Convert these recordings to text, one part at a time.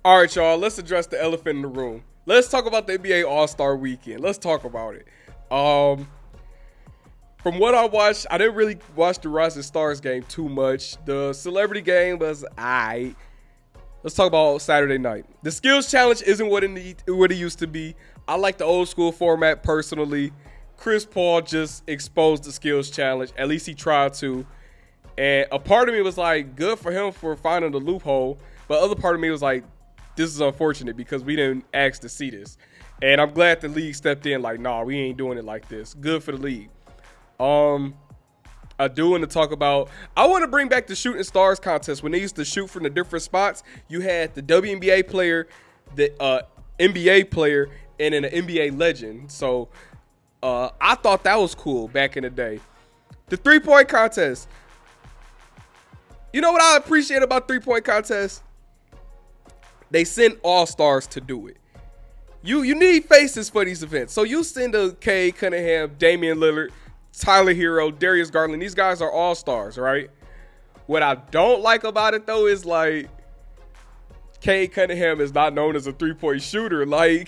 All right, y'all. Let's address the elephant in the room. Let's talk about the NBA All-Star Weekend. Let's talk about it. From what I watched, I didn't really watch the Rising Stars game too much. The celebrity game was aight. Let's talk about Saturday night. The skills challenge isn't what it used to be. I like the old school format personally. Chris Paul just exposed the skills challenge. At least he tried to. And a part of me was like, good for him for finding the loophole. But other part of me was like, this is unfortunate because we didn't ask to see this. And I'm glad the league stepped in like, nah, we ain't doing it like this. Good for the league. I do want to talk about, I want to bring back the shooting stars contest. When they used to shoot from the different spots, you had the WNBA player, the NBA player, and then an NBA legend. So I thought that was cool back in the day. The 3-point contest. You know what I appreciate about 3-point contest? They send all-stars to do it. You need faces for these events. So you send a Cade Cunningham, Damian Lillard, Tyler Hero, Darius Garland. These guys are all-stars, right? What I don't like about it, though, is like Cade Cunningham is not known as a 3-point shooter. Like,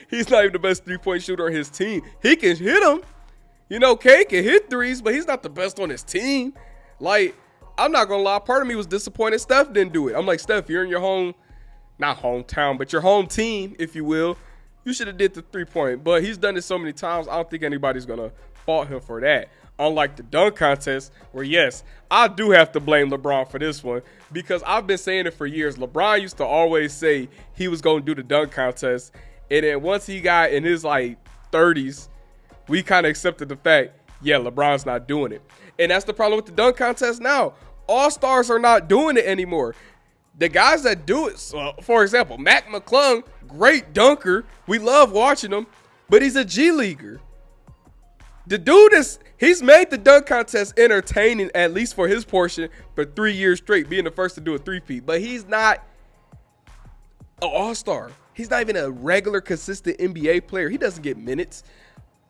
he's not even the best 3-point shooter on his team. He can hit them. You know, Cade can hit threes, but he's not the best on his team. Like, I'm not going to lie. Part of me was disappointed Steph didn't do it. I'm like, Steph, you're in your home, not hometown, but your home team, if you will. You should have did the 3-point. But he's done it so many times, I don't think anybody's going to fault him for that. Unlike the dunk contest, where yes, I do have to blame LeBron for this one because I've been saying it for years. LeBron used to always say he was going to do the dunk contest, and then once he got in his like 30s, we kind of accepted the fact, yeah, LeBron's not doing it. And that's the problem with the dunk contest now. All-stars are not doing it anymore. The guys that do it, for example, Mac McClung, great dunker. We love watching him, but he's a G-leaguer. The dude he's made the dunk contest entertaining, at least for his portion, for 3 years straight, being the first to do a three-peat. But he's not an all-star. He's not even a regular, consistent NBA player. He doesn't get minutes.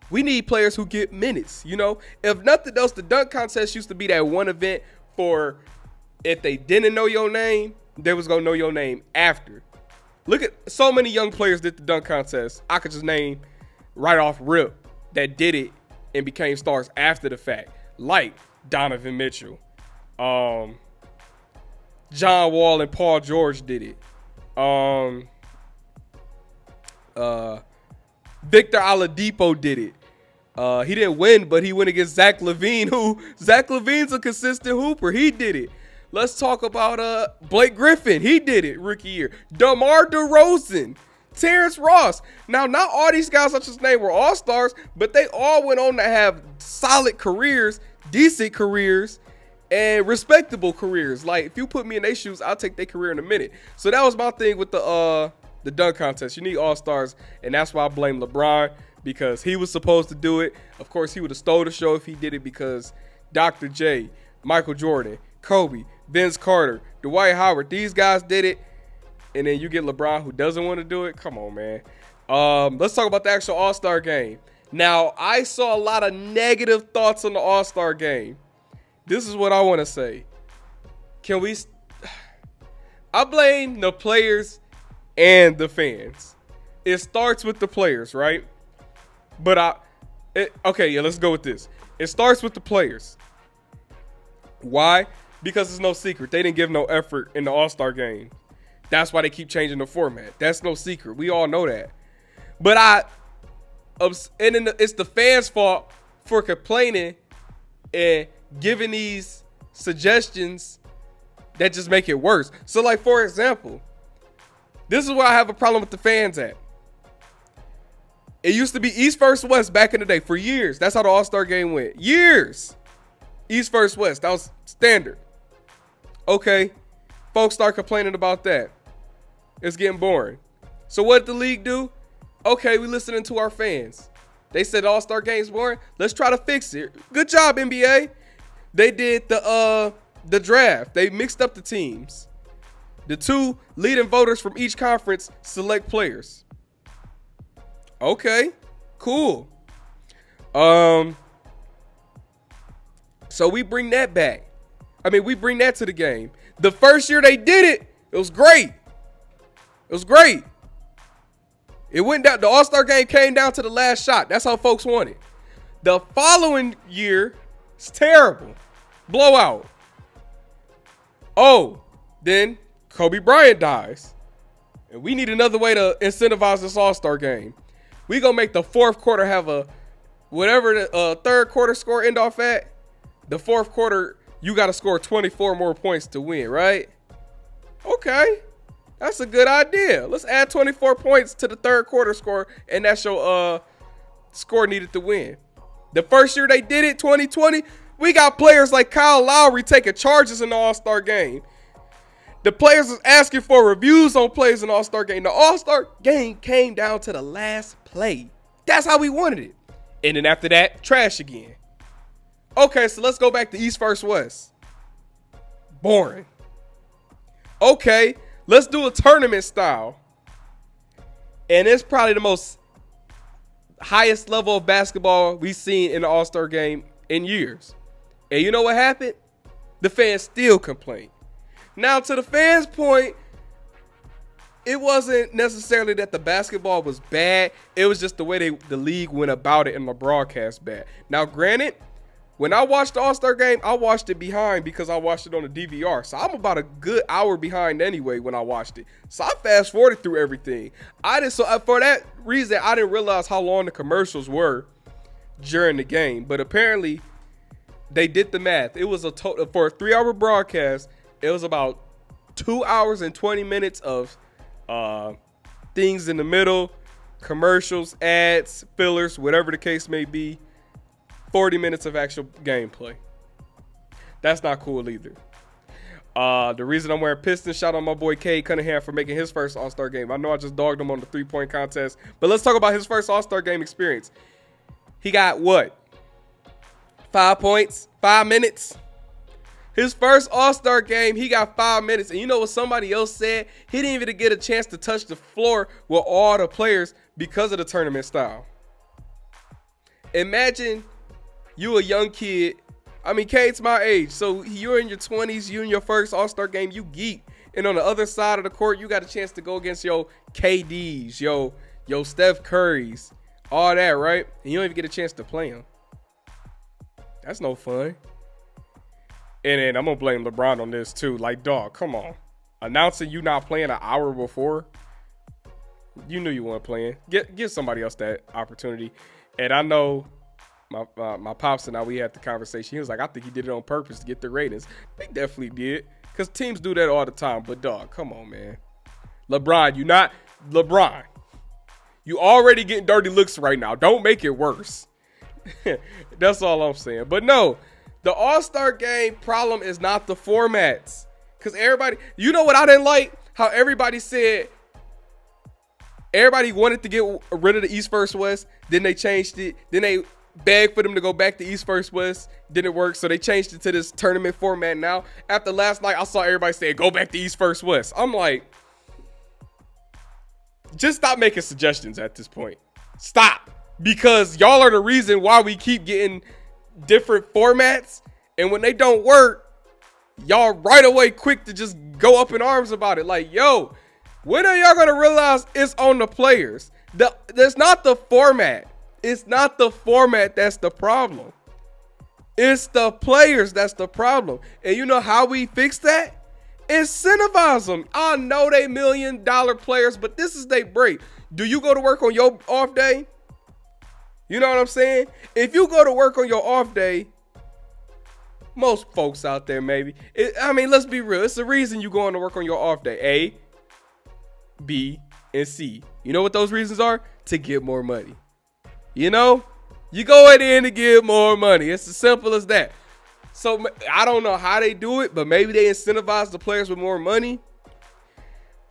We need players who get minutes, you know? If nothing else, the dunk contest used to be that one event for if they didn't know your name, they was going to know your name after. Look at so many young players did the dunk contest. I could just name right off rip that did it and became stars after the fact, like Donovan Mitchell. John Wall and Paul George did it. Victor Oladipo did it. He didn't win, but he went against Zach LaVine, Zach LaVine's a consistent hooper. He did it. Let's talk about Blake Griffin. He did it rookie year. DeMar DeRozan. Terrence Ross. Now, not all these guys I just named were all-stars, but they all went on to have solid careers, decent careers, and respectable careers. Like, if you put me in their shoes, I'll take their career in a minute. So that was my thing with the dunk contest. You need all-stars, and that's why I blame LeBron, because he was supposed to do it. Of course, he would have stole the show if he did it, because Dr. J, Michael Jordan, Kobe, Vince Carter, Dwight Howard, these guys did it. And then you get LeBron who doesn't want to do it. Come on, man. Let's talk about the actual All-Star game. Now, I saw a lot of negative thoughts on the All-Star game. This is what I want to say. I blame the players and the fans. It starts with the players, right? But let's go with this. It starts with the players. Why? Because it's no secret. They didn't give no effort in the All-Star game. That's why they keep changing the format. That's no secret. We all know that. But it's the fans' fault for complaining and giving these suggestions that just make it worse. So, like, for example, this is where I have a problem with the fans at. It used to be East versus West back in the day for years. That's how the All-Star game went. Years. East versus West. That was standard. Okay. Folks start complaining about that. It's getting boring. So what did the league do? Okay, we listening to our fans. They said All-Star game's boring. Let's try to fix it. Good job, NBA. They did the draft. They mixed up the teams. The two leading voters from each conference select players. Okay, cool. So we bring that back. We bring that to the game. The first year they did it, it was great. It was great. It went down. The All-Star game came down to the last shot. That's how folks wanted. The following year, it's terrible. Blowout. Oh, then Kobe Bryant dies. And we need another way to incentivize this All-Star game. We gonna make the fourth quarter have a, whatever the third quarter score end off at, the fourth quarter, you got to score 24 more points to win, right? Okay. That's a good idea. Let's add 24 points to the third quarter score, and that's your score needed to win. The first year they did it, 2020, we got players like Kyle Lowry taking charges in the All-Star game. The players was asking for reviews on plays in the All-Star game. The All-Star game came down to the last play. That's how we wanted it. And then after that, trash again. Okay, so let's go back to East versus West. Boring. Okay, let's do a tournament style. And it's probably the most highest level of basketball we've seen in the All-Star game in years. And you know what happened? The fans still complain. Now, to the fans' point, it wasn't necessarily that the basketball was bad. It was just the way the league went about it and the broadcast bad. Now, granted, when I watched the All-Star game, I watched it behind because I watched it on the DVR. So I'm about a good hour behind anyway when I watched it. So I fast-forwarded through everything. For that reason, I didn't realize how long the commercials were during the game. But apparently, they did the math. It was a total for a 3-hour broadcast. It was about 2 hours and 20 minutes of things in the middle, commercials, ads, fillers, whatever the case may be. 40 minutes of actual gameplay. That's not cool either. The reason I'm wearing Piston, shout out my boy Cade Cunningham for making his first All-Star game. I know I just dogged him on the 3-point contest, but let's talk about his first All-Star game experience. He got what? 5 points, 5 minutes. His first All-Star game, he got 5 minutes. And you know what somebody else said? He didn't even get a chance to touch the floor with all the players because of the tournament style. Imagine you a young kid. I mean, Cade's my age. So you're in your 20s. You in your first All-Star game. You geek. And on the other side of the court, you got a chance to go against your KDs, your Steph Currys, all that, right? And you don't even get a chance to play them. That's no fun. And then I'm going to blame LeBron on this too. Like, dog, come on. Announcing you not playing an hour before. You knew you weren't playing. Give somebody else that opportunity. And I know my pops and I, we had the conversation. He was like, I think he did it on purpose to get the ratings. They definitely did. Because teams do that all the time. But, dog, come on, man. LeBron, you already getting dirty looks right now. Don't make it worse. That's all I'm saying. But, no. The All-Star game problem is not the formats. Because everybody, you know what I didn't like? How everybody said, everybody wanted to get rid of the East versus West. Then they changed it. Then they begged for them to go back to East versus West. Didn't work. So they changed it to this tournament format now. After last night, I saw everybody say, go back to East versus West. I'm like, just stop making suggestions at this point. Stop. Because y'all are the reason why we keep getting different formats, and when they don't work, y'all right away quick to just go up in arms about it. Like, yo, when are y'all gonna realize it's on the players? That's not the format. It's not the format that's the problem. It's the players that's the problem. And you know how we fix that? Incentivize them. I know they $1 million players, but this is their break. Do you go to work on your off day? You know what I'm saying? If you go to work on your off day, most folks out there maybe. Let's be real. It's the reason you going to work on your off day. A, B, and C. You know what those reasons are? To get more money. You know? You go in to get more money. It's as simple as that. So I don't know how they do it, but maybe they incentivize the players with more money.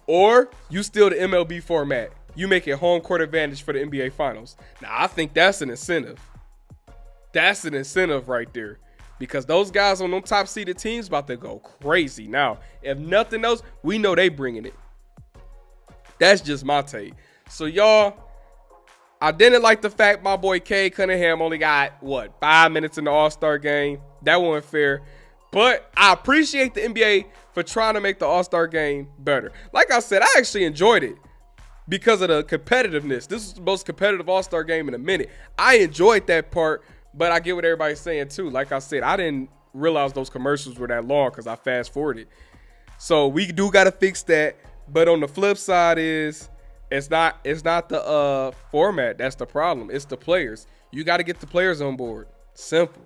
Or you steal the MLB format. You make it home court advantage for the NBA Finals. Now, I think that's an incentive. That's an incentive right there. Because those guys on them top-seeded teams about to go crazy. Now, if nothing else, we know they bringing it. That's just my take. So, y'all, I didn't like the fact my boy Cade Cunningham only got, 5 minutes in the All-Star game. That wasn't fair. But I appreciate the NBA for trying to make the All-Star game better. Like I said, I actually enjoyed it because of the competitiveness. This is the most competitive All-Star game in a minute. I enjoyed that part, but I get what everybody's saying too. Like I said, I didn't realize those commercials were that long because I fast-forwarded. So we do got to fix that. But on the flip side is it's not the format that's the problem. It's the players. You got to get the players on board. Simple.